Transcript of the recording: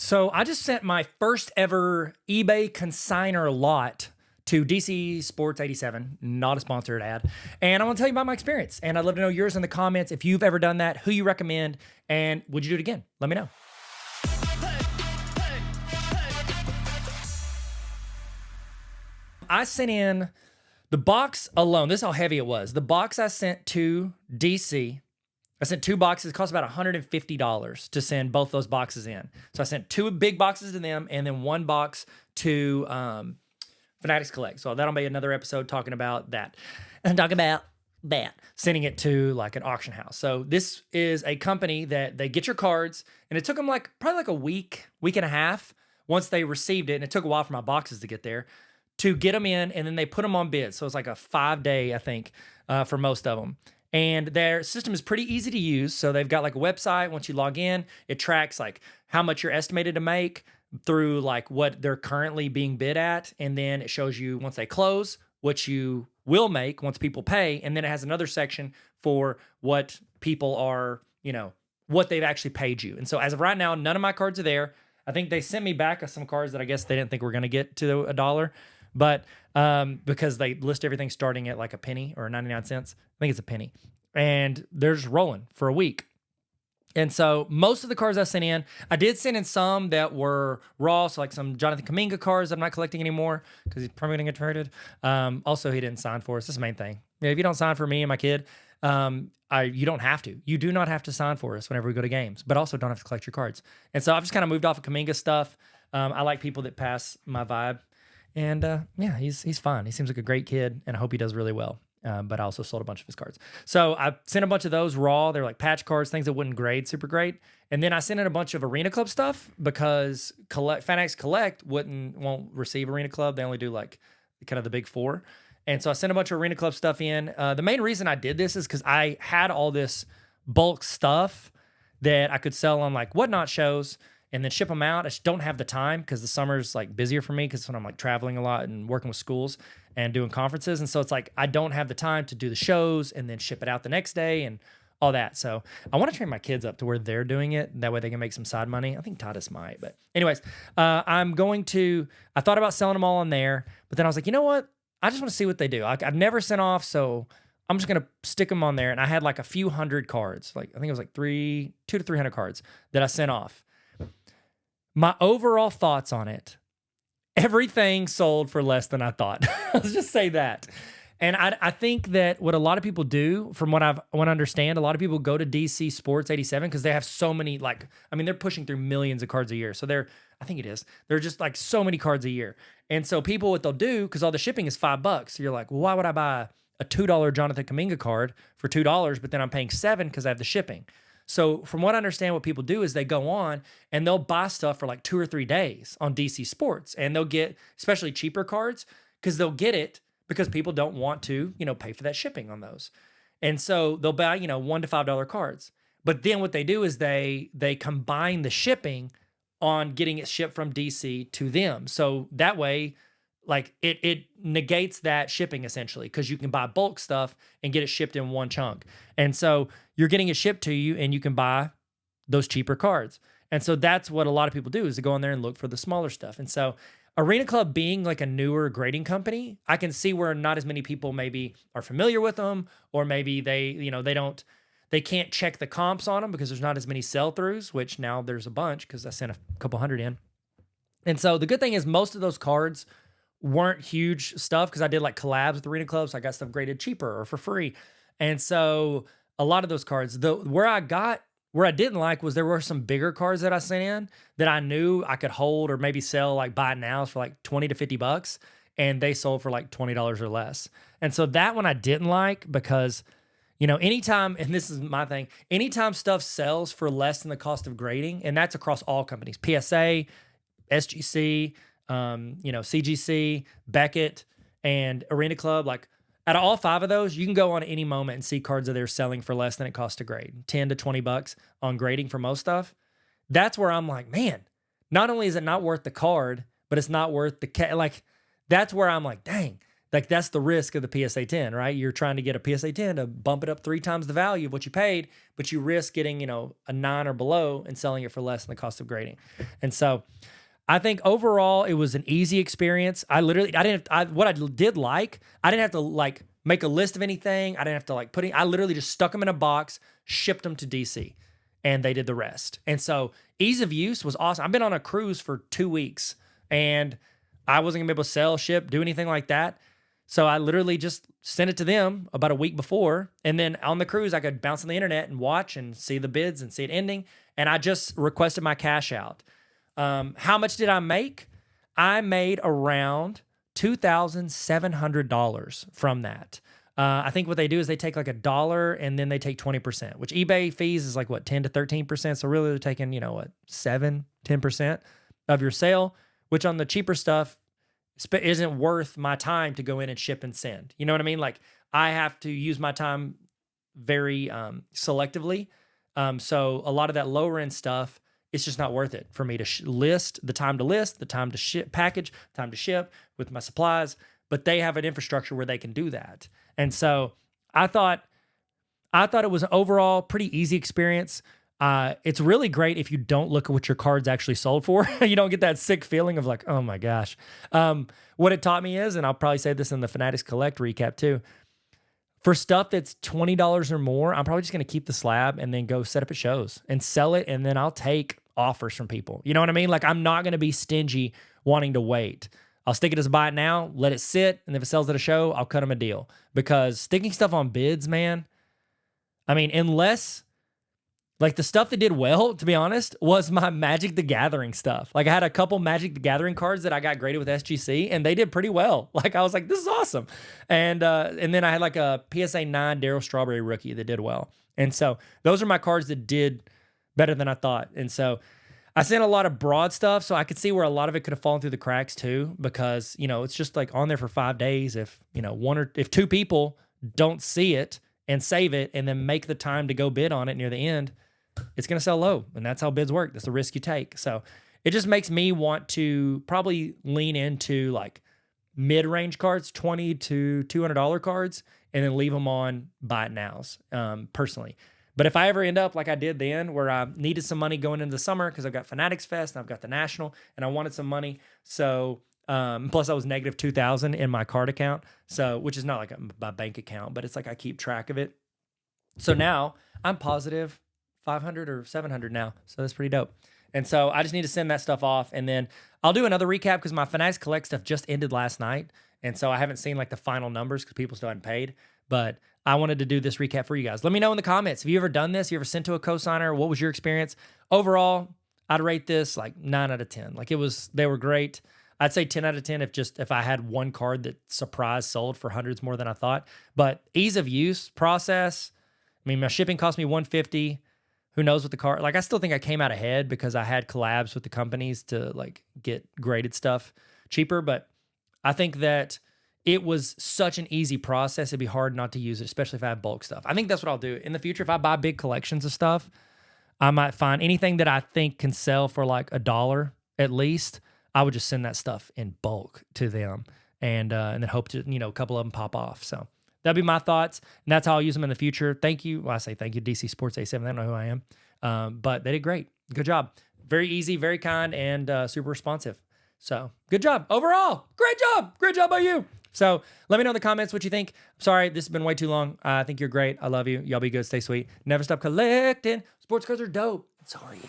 So I just sent my first ever eBay consigner lot to DC Sports 87, not a sponsored ad. And I want to tell you about my experience. And I'd love to know yours in the comments. If you've ever done that, who you recommend, and would you do it again? Let me know. I sent in the box alone. This is how heavy it was. The box I sent to DC, I sent 2 boxes. It cost about $150 to send both those boxes in. So I sent 2 big boxes to them and then 1 box to Fanatics Collect. So that'll be another episode talking about that. And talk about that. Sending it to like an auction house. So this is a company that they get your cards, and it took them probably like a week and a half once they received it. And it took a while for my boxes to get there to get them in, and then they put them on bid. So it's like a 5-day, I think, for most of them. And their system is pretty easy to use. So they've got like a website. Once you log in, it tracks like how much you're estimated to make through like what they're currently being bid at. And then it shows you once they close what you will make once people pay. And then it has another section for what people are, what they've actually paid you. And so as of right now, none of my cards are there. I think they sent me back some cards that I guess they didn't think were going to get to $1. But because they list everything starting at like a penny or 99 cents, I think it's a penny. And they're just rolling for a week. And so most of the cards I sent in, I did send in some that were raw. So like some Jonathan Kuminga cards I'm not collecting anymore because he's probably going to get traded. Also, he didn't sign for us. That's the main thing. If you don't sign for me and my kid, you don't have to. You do not have to sign for us whenever we go to games, but also don't have to collect your cards. And so I've just kind of moved off of Kuminga stuff. I like people that pass my vibe. And yeah, he's fun. He seems like a great kid, and I hope he does really well. But I also sold a bunch of his cards. So I sent a bunch of those raw. They're like patch cards, things that wouldn't grade super great. And then I sent in a bunch of Arena Club stuff because Fanatics Collect won't receive Arena Club. They only do like kind of the big 4. And so I sent a bunch of Arena Club stuff in. The main reason I did this is because I had all this bulk stuff that I could sell on like Whatnot shows and then ship them out. I just don't have the time because the summer's like busier for me because when I'm like traveling a lot and working with schools and doing conferences. And so it's like, I don't have the time to do the shows and then ship it out the next day and all that. So I want to train my kids up to where they're doing it. That way they can make some side money. I think Titus might, but anyways, I thought about selling them all on there, but then I was like, you know what? I just want to see what they do. I've never sent off, so I'm just going to stick them on there. And I had like a few hundred cards. Like I think it was like 200 to 300 cards that I sent off. My overall thoughts on it, everything sold for less than I thought. Let's just say that. And I think that what a lot of people do, from what I understand, a lot of people go to DC Sports 87 because they have so many, they're pushing through millions of cards a year. So they're just like so many cards a year. And so people, what they'll do, because all the shipping is $5. So you're like, well, why would I buy a $2 Jonathan Kuminga card for $2, but then I'm paying $7 because I have the shipping? So from what I understand, what people do is they go on and they'll buy stuff for like 2 or 3 days on DC Sports, and they'll get especially cheaper cards because they'll get it because people don't want to, pay for that shipping on those. And so they'll buy, $1 to $5 cards. But then what they do is they combine the shipping on getting it shipped from DC to them. So that way, like it negates that shipping essentially because you can buy bulk stuff and get it shipped in one chunk. And so you're getting it shipped to you and you can buy those cheaper cards. And so that's what a lot of people do is to go in there and look for the smaller stuff. And so Arena Club being like a newer grading company, I can see where not as many people maybe are familiar with them, or maybe they can't check the comps on them because there's not as many sell-throughs, which now there's a bunch because I sent a couple hundred in. And so the good thing is most of those cards weren't huge stuff because I did like collabs with Arena Club, so I got stuff graded cheaper or for free. And so a lot of those cards, where I didn't like was there were some bigger cards that I sent in that I knew I could hold or maybe sell like buy nows for like $20 to $50, and they sold for like $20 or less. And so that one I didn't like because, anytime, and this is my thing, anytime stuff sells for less than the cost of grading, and that's across all companies, PSA, SGC, CGC, Beckett, and Arena Club, like out of all 5 of those, you can go on any moment and see cards that they're selling for less than it costs to grade, $10 to $20 on grading for most stuff. That's where I'm like, man, not only is it not worth the card, but it's not worth the that's where I'm like, dang, Like that's the risk of the PSA 10, right? You're trying to get a PSA 10 to bump it up 3 times the value of what you paid, but you risk getting, a 9 or below and selling it for less than the cost of grading. And so I think overall it was an easy experience. What I did like, I didn't have to like make a list of anything. I didn't have to like I literally just stuck them in a box, shipped them to DC, and they did the rest. And so ease of use was awesome. I've been on a cruise for 2 weeks and I wasn't gonna be able to sell, ship, do anything like that. So I literally just sent it to them about a week before. And then on the cruise, I could bounce on the internet and watch and see the bids and see it ending. And I just requested my cash out. How much did I make? I made around $2,700 from that. I think what they do is they take like $1 and then they take 20%, which eBay fees is like what, 10 to 13%. So really they're taking, 7, 10% of your sale, which on the cheaper stuff isn't worth my time to go in and ship and send. You know what I mean? Like I have to use my time very selectively. So a lot of that lower end stuff, it's just not worth it for me to list, the time to ship, package, time to ship with my supplies. But they have an infrastructure where they can do that. And so I thought it was an overall pretty easy experience. It's really great if you don't look at what your cards actually sold for. You don't get that sick feeling of like, oh my gosh. What it taught me is, and I'll probably say this in the Fanatics Collect recap too, for stuff that's $20 or more, I'm probably just going to keep the slab and then go set up at shows and sell it. And then I'll take offers from people. You know what I mean? Like I'm not going to be stingy wanting to wait. I'll stick it as a buy it now, let it sit. And if it sells at a show, I'll cut them a deal, because sticking stuff on bids, man, I mean, unless like the stuff that did well, to be honest, was my Magic the Gathering stuff. Like I had a couple Magic the Gathering cards that I got graded with SGC and they did pretty well. Like I was like, this is awesome. And then I had like a PSA 9 Darryl Strawberry rookie that did well. And so those are my cards that did better than I thought. And so I sent a lot of broad stuff, so I could see where a lot of it could have fallen through the cracks too, because, it's just like on there for 5 days. If, if 2 people don't see it and save it and then make the time to go bid on it near the end, it's going to sell low. And that's how bids work. That's the risk you take. So it just makes me want to probably lean into like mid-range cards, $20 to $200 cards, and then leave them on buy it nows, personally. But if I ever end up like I did then, where I needed some money going into the summer because I've got Fanatics Fest and I've got the National and I wanted some money. So, plus I was negative 2,000 in my card account. So, which is not like my bank account, but it's like I keep track of it. So now I'm positive 500 or 700 now. So that's pretty dope. And so I just need to send that stuff off. And then I'll do another recap because my Fanatics Collect stuff just ended last night. And so I haven't seen like the final numbers because people still hadn't paid. But I wanted to do this recap for you guys. Let me know in the comments. Have you ever done this? You ever sent to a cosigner? What was your experience? Overall, I'd rate this like 9 out of 10. Like they were great. I'd say 10 out of 10 if I had one card that surprise sold for hundreds more than I thought. But ease of use, process. I mean, my shipping cost me $150. Who knows what the card, like I still think I came out ahead because I had collabs with the companies to like get graded stuff cheaper. But I think that it was such an easy process. It'd be hard not to use it, especially if I have bulk stuff. I think that's what I'll do in the future. If I buy big collections of stuff, I might find anything that I think can sell for like $1 at least. I would just send that stuff in bulk to them and then hope to, a couple of them pop off. So that'd be my thoughts, and that's how I'll use them in the future. Thank you. Well, I say thank you, DC Sports A7. They don't know who I am, but they did great. Good job. Very easy, very kind, and super responsive. So good job overall. Great job. Great job by you. So let me know in the comments what you think. Sorry, this has been way too long. I think you're great. I love you. Y'all be good. Stay sweet. Never stop collecting. Sports cards are dope. And so are you.